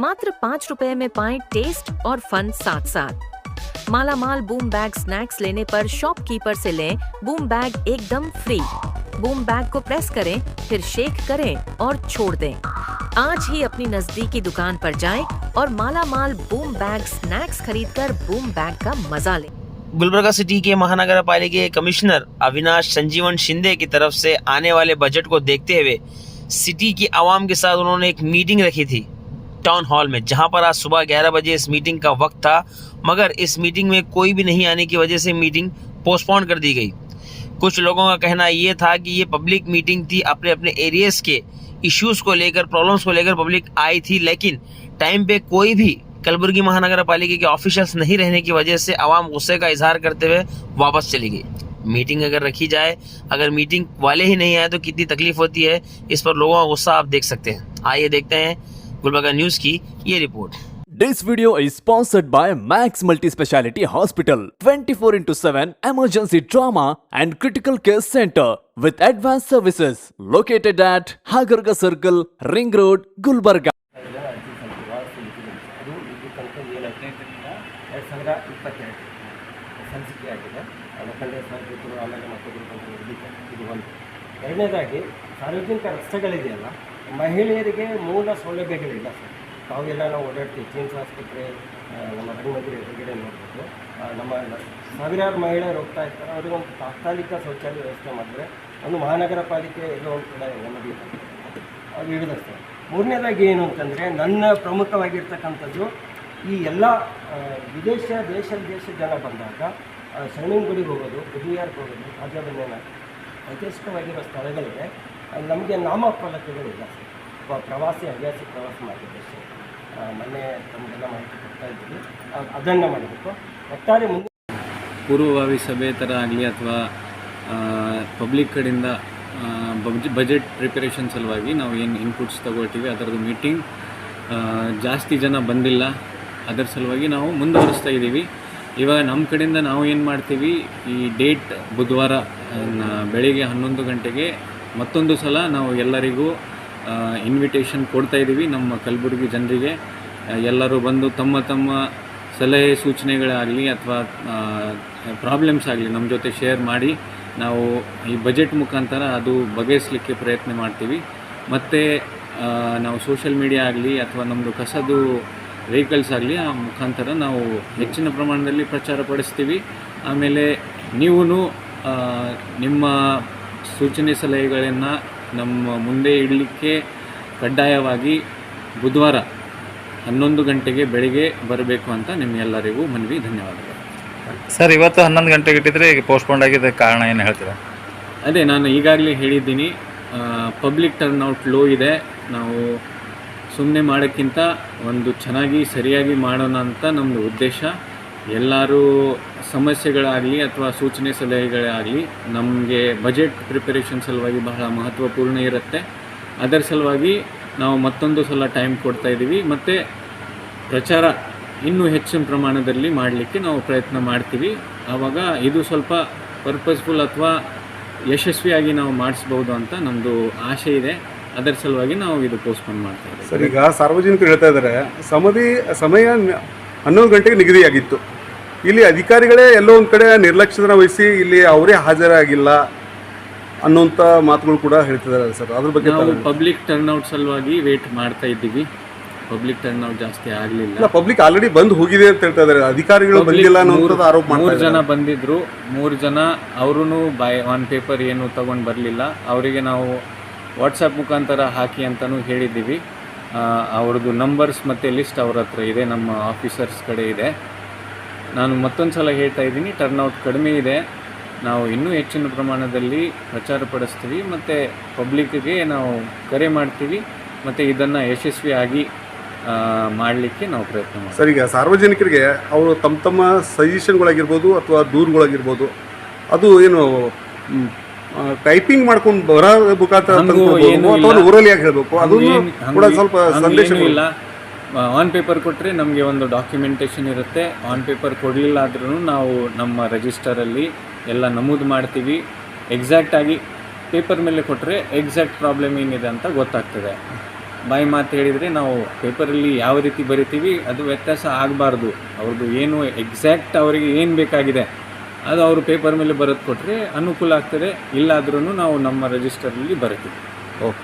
मात्र 5 रुपए में पाएं टेस्ट और फन साथ साथ। मालामाल बूम बैग स्नैक्स लेने पर शॉपकीपर से लें बूम बैग एकदम फ्री। बूम बैग को प्रेस करें, फिर शेक करें और छोड़ दें। आज ही अपनी नजदीकी दुकान पर जाएं और मालामाल बूम बैग स्नैक्स खरीदकर बूम बैग का मजा लें। गुलबर्गा सिटी के महानगर पालिका के कमिश्नर अविनाश संजीवन शिंदे की तरफ से आने वाले बजट को देखते हुए सिटी की आवाम के साथ उन्होंने एक मीटिंग रखी थी टाउन हॉल में, जहां पर आज सुबह 11 बजे इस मीटिंग का वक्त था, मगर इस मीटिंग में कोई भी नहीं आने की वजह से मीटिंग पोस्टपोन कर दी गई। कुछ लोगों का कहना ये था कि ये पब्लिक मीटिंग थी, अपने अपने एरियाज के इश्यूज को लेकर, प्रॉब्लम्स को लेकर पब्लिक आई थी, लेकिन टाइम पे कोई भी कलबुर्गी महानगर पालिका के ऑफिशियल्स नहीं रहने की वजह से आवाम गुस्से का इजहार करते हुए वापस चली गई। मीटिंग अगर रखी जाए, अगर मीटिंग वाले ही नहीं आए तो कितनी तकलीफ होती है, इस पर लोगों का गुस्सा आप देख सकते हैं। आइए देखते हैं गुलबर्गा न्यूज की ये report. This video is sponsored by Max Multi-Speciality Hospital, 24/7 emergency trauma and critical care center with advanced services located at Hagarga Circle, Ring Road, Gulbarga. ಎರಡನೇದಾಗಿ ಸಾರ್ವಜನಿಕ ರಸ್ತೆಗಳಿದೆಯಲ್ಲ, ಮಹಿಳೆಯರಿಗೆ ಮೂಲ ಸೌಲಭ್ಯಗಳಿಲ್ಲ ಸರ್. ತಾವೆಲ್ಲ ನಾವು ಓಡಾಡ್ತೀವಿ, ಚೇಂಜ್ ಆಸ್ಪತ್ರೆ ನಮ್ಮ ರಂಗಮಂದಿರ ಎದುರುಗಡೆ ನೋಡ್ಬೋದು. ನಮ್ಮ ಸಾವಿರಾರು ಮಹಿಳೆಯರು ಹೋಗ್ತಾ ಇರ್ತಾರೆ, ಅವರಿಗೆ ಒಂದು ತಾತ್ಕಾಲಿಕ ಶೌಚಾಲಯ ವ್ಯವಸ್ಥೆ ಮಾಡಿದ್ರೆ ಒಂದು ಮಹಾನಗರ ಪಾಲಿಕೆ ಎಲ್ಲೋ ಒಂದು ಕಡೆ ನಮಗೆ ಅದು ಹಿಡಿದಷ್ಟೇ. ಮೂರನೇದಾಗಿ ಏನು ಅಂತಂದರೆ, ನನ್ನ ಪ್ರಮುಖವಾಗಿರ್ತಕ್ಕಂಥದ್ದು ಈ ಎಲ್ಲ ದೇಶ ಜನ ಬಂದಾಗ ಶರಣಗುಡಿಗೆ ಹೋಗೋದು, ಬುದ್ಧಿಯಾರ್ಗೆ ಹೋಗೋದು, ರಾಜಬಂಧನ ಐತಿಹಾಸಿಕವಾಗಿರೋ ಸ್ಥಳಗಳಿಗೆ ನಮಗೆ ನಾಮಫಲಕಗಳಿಲ್ಲ ಸರ್. ಪ್ರವಾಸಿ ಹವ್ಯಾಸಿ ಪ್ರವಾಸ ಮಾಡಿದ್ದೆ ಸರ್. ಮೊನ್ನೆ ನಮಗೆಲ್ಲ ಮಾಹಿತಿ ಕೊಡ್ತಾ ಇದ್ದೀವಿ, ಅದನ್ನು ಮಾಡಬೇಕು. ಒಟ್ಟಾರೆ ಮುಂದೆ ಪೂರ್ವಭಾವಿ ಸಭೆ ಥರ ಆಗಲಿ ಅಥವಾ ಪಬ್ಲಿಕ್ ಕಡೆಯಿಂದ ಬಜೆಟ್ ಪ್ರಿಪರೇಷನ್ ಸಲುವಾಗಿ ನಾವು ಏನು ಇನ್ಪುಟ್ಸ್ ತಗೊಳ್ತೀವಿ ಅದರದ್ದು ಮೀಟಿಂಗ್ ಜಾಸ್ತಿ ಜನ ಬಂದಿಲ್ಲ, ಅದರ ಸಲುವಾಗಿ ನಾವು ಮುಂದುವರಿಸ್ತಾ ಇದ್ದೀವಿ. ಇವಾಗ ನಮ್ಮ ಕಡೆಯಿಂದ ನಾವು ಏನು ಮಾಡ್ತೀವಿ, ಈ ಡೇಟ್ ಬುಧವಾರ ಬೆಳಿಗ್ಗೆ 11 ಗಂಟೆಗೆ ಮತ್ತೊಂದು ಸಲ ನಾವು ಎಲ್ಲರಿಗೂ ಇನ್ವಿಟೇಷನ್ ಕೊಡ್ತಾಯಿದ್ದೀವಿ. ನಮ್ಮ ಕಲಬುರಗಿ ಜನರಿಗೆ ಎಲ್ಲರೂ ಬಂದು ತಮ್ಮ ತಮ್ಮ ಸಲಹೆ ಸೂಚನೆಗಳಾಗಲಿ ಅಥವಾ ಪ್ರಾಬ್ಲಮ್ಸ್ ಆಗಲಿ ನಮ್ಮ ಜೊತೆ ಶೇರ್ ಮಾಡಿ ನಾವು ಈ ಬಜೆಟ್ ಮುಖಾಂತರ ಅದು ಬಗೆಹರಿಸಲಿಕ್ಕೆ ಪ್ರಯತ್ನ ಮಾಡ್ತೀವಿ. ಮತ್ತು ನಾವು ಸೋಷಿಯಲ್ ಮೀಡಿಯಾ ಆಗಲಿ ಅಥವಾ ನಮ್ಮದು ಕಸದು ವೆಹಿಕಲ್ಸ್ ಆಗಲಿ ಆ ಮುಖಾಂತರ ನಾವು ಹೆಚ್ಚಿನ ಪ್ರಮಾಣದಲ್ಲಿ ಪ್ರಚಾರ ಪಡಿಸ್ತೀವಿ. ಆಮೇಲೆ ನೀವು ನಿಮ್ಮ ಸೂಚನೆ ಸಲಹೆಗಳನ್ನು ನಮ್ಮ ಮುಂದೆ ಇಡಲಿಕ್ಕೆ ಕಡ್ಡಾಯವಾಗಿ ಬುಧವಾರ 11 ಗಂಟೆಗೆ ಬೆಳಿಗ್ಗೆ ಬರಬೇಕು ಅಂತ ನಿಮ್ಮೆಲ್ಲರಿಗೂ ಮನವಿ. ಧನ್ಯವಾದಗಳು ಸರ್. ಇವತ್ತು 11 ಗಂಟೆಗೆ ಇಟ್ಟಿದ್ರೆ ಈಗ ಪೋಸ್ಟ್ಪೋಂಡ್ ಆಗಿದ್ದ ಕಾರಣ ಏನು ಹೇಳ್ತೀರಾ? ಅದೇ ನಾನು ಈಗಾಗಲೇ ಹೇಳಿದ್ದೀನಿ, ಪಬ್ಲಿಕ್ ಟರ್ನ್ಔಟ್ ಲೋ ಇದೆ. ನಾವು ಸುಮ್ಮನೆ ಮಾಡೋಕ್ಕಿಂತ ಒಂದು ಚೆನ್ನಾಗಿ ಸರಿಯಾಗಿ ಮಾಡೋಣ ಅಂತ ನಮ್ಮದು ಉದ್ದೇಶ. ಎಲ್ಲರೂ ಸಮಸ್ಯೆಗಳಾಗಲಿ ಅಥವಾ ಸೂಚನೆ ಸಲಹೆಗಳಾಗಲಿ ನಮಗೆ ಬಜೆಟ್ ಪ್ರಿಪರೇಷನ್ ಸಲುವಾಗಿ ಬಹಳ ಮಹತ್ವಪೂರ್ಣ ಇರುತ್ತೆ. ಅದರ ಸಲುವಾಗಿ ನಾವು ಮತ್ತೊಂದು ಸಲ ಟೈಮ್ ಕೊಡ್ತಾಯಿದ್ದೀವಿ. ಮತ್ತು ಪ್ರಚಾರ ಇನ್ನೂ ಹೆಚ್ಚಿನ ಪ್ರಮಾಣದಲ್ಲಿ ಮಾಡಲಿಕ್ಕೆ ನಾವು ಪ್ರಯತ್ನ ಮಾಡ್ತೀವಿ. ಆವಾಗ ಇದು ಸ್ವಲ್ಪ ಪರ್ಪಸ್ಫುಲ್ ಅಥವಾ ಯಶಸ್ವಿಯಾಗಿ ನಾವು ಮಾಡಿಸ್ಬೋದು ಅಂತ ನಮ್ಮದು ಆಸೆ ಇದೆ. ಅದರ ಸಲುವಾಗಿ ನಾವು ಇದು ಪೋಸ್ಟ್ಪೋನ್ ಮಾಡ್ತಾ ಇದ್ದೀವಿ. ಸರ್, ಈಗ ಸಾರ್ವಜನಿಕರು ಹೇಳ್ತಾ ಇದ್ದಾರೆ ಸಮಯ 11 ಗಂಟೆಗೆ ನಿಗದಿಯಾಗಿತ್ತು. ಇಲ್ಲಿ ಅಧಿಕಾರಿಗಳೇ ಎಲ್ಲೋ ಒಂದು ಕಡೆ ನಿರ್ಲಕ್ಷ್ಯನ ವಹಿಸಿ ಇಲ್ಲಿ ಅವರೇ ಹಾಜರಾಗಿಲ್ಲ ಅನ್ನೋಂಥ ಮಾತುಗಳು ಕೂಡ ಹೇಳ್ತಿದ್ದಾರೆ ಸರ್. ಅದ್ರ ಬಗ್ಗೆ ನಾವು ಪಬ್ಲಿಕ್ ಟರ್ನ್ಔಟ್ ಸಲುವಾಗಿ ವೇಟ್ ಮಾಡ್ತಾ ಇದ್ದೀವಿ. ಪಬ್ಲಿಕ್ ಟರ್ನ್ಔಟ್ ಜಾಸ್ತಿ ಆಗಲಿಲ್ಲ. ಪಬ್ಲಿಕ್ ಆಲ್ರೆಡಿ ಬಂದು ಹೋಗಿದೆ ಅಂತ ಹೇಳ್ತಾ ಇದ್ದಾರೆ, ಅಧಿಕಾರಿಗಳು ಬಂದಿಲ್ಲ ಅನ್ನೋಂಥದ್ದು ಆರೋಪ ಮಾಡ್ತಾರೆ. 3 ಜನ ಬಂದಿದ್ರು, 3 ಜನ ಅವರು ಆನ್ ಪೇಪರ್ ಏನು ತಗೊಂಡು ಬರಲಿಲ್ಲ. ಅವರಿಗೆ ನಾವು ವಾಟ್ಸಪ್ ಮುಖಾಂತರ ಹಾಕಿ ಅಂತಲೂ ಹೇಳಿದ್ದೀವಿ. ಅವ್ರದ್ದು ನಂಬರ್ಸ್ ಮತ್ತು ಲಿಸ್ಟ್ ಅವ್ರ ಹತ್ರ ಇದೆ, ನಮ್ಮ ಆಫೀಸರ್ಸ್ ಕಡೆ ಇದೆ. ನಾನು ಮತ್ತೊಂದು ಸಲ ಹೇಳ್ತಾ ಇದ್ದೀನಿ, ಟರ್ನ್ಔಟ್ ಕಡಿಮೆ ಇದೆ. ನಾವು ಇನ್ನೂ ಹೆಚ್ಚಿನ ಪ್ರಮಾಣದಲ್ಲಿ ಪ್ರಚಾರ ಪಡಿಸ್ತೀವಿ ಮತ್ತು ಪಬ್ಲಿಕ್ಗೆ ನಾವು ಕರೆ ಮಾಡ್ತೀವಿ ಮತ್ತು ಇದನ್ನು ಯಶಸ್ವಿಯಾಗಿ ಮಾಡಲಿಕ್ಕೆ ನಾವು ಪ್ರಯತ್ನ ಮಾಡ್ತೀವಿ. ಸರ್, ಈಗ ಸಾರ್ವಜನಿಕರಿಗೆ ಅವರು ತಮ್ಮ ಸಜೆಷನ್ಗಳಾಗಿರ್ಬೋದು ಅಥವಾ ದೂರುಗಳಾಗಿರ್ಬೋದು, ಅದು ಏನು ಟೈಪಿಂಗ್ ಮಾಡ್ಕೊಂಡು ಬರ ಮುಖಾಂತರ ಊರಲ್ಲಿ ಯಾಕೆ ಹೇಳಬೇಕು, ಅದು ಕೂಡ ಸ್ವಲ್ಪ ಸಂದೇಶ ಇಲ್ಲ. ಆನ್ ಪೇಪರ್ ಕೊಟ್ಟರೆ ನಮಗೆ ಒಂದು ಡಾಕ್ಯುಮೆಂಟೇಷನ್ ಇರುತ್ತೆ. ಆನ್ ಪೇಪರ್ ಕೊಡಲಿಲ್ಲ ಆದ್ರೂ ನಾವು ನಮ್ಮ ರಿಜಿಸ್ಟರಲ್ಲಿ ಎಲ್ಲ ನಮೂದು ಮಾಡ್ತೀವಿ. ಎಕ್ಸಾಕ್ಟಾಗಿ ಪೇಪರ್ ಮೇಲೆ ಕೊಟ್ಟರೆ ಎಕ್ಸಾಕ್ಟ್ ಪ್ರಾಬ್ಲಮ್ ಏನಿದೆ ಅಂತ ಗೊತ್ತಾಗ್ತದೆ. ಬಾಯಿ ಮಾತು ಹೇಳಿದರೆ ನಾವು ಪೇಪರಲ್ಲಿ ಯಾವ ರೀತಿ ಬರಿತೀವಿ ಅದು ವ್ಯತ್ಯಾಸ ಆಗಬಾರ್ದು. ಅವ್ರದ್ದು ಏನು ಎಕ್ಸಾಕ್ಟ್ ಅವರಿಗೆ ಏನು ಬೇಕಾಗಿದೆ ಅದು ಅವರು ಪೇಪರ್ ಮೇಲೆ ಬರೆದು ಕೊಟ್ಟರೆ ಅನುಕೂಲ ಆಗ್ತದೆ. ಇಲ್ಲಾದ್ರೂ ನಾವು ನಮ್ಮ ರಿಜಿಸ್ಟರಲ್ಲಿ ಬರಿತೀವಿ. ಓಕೆ.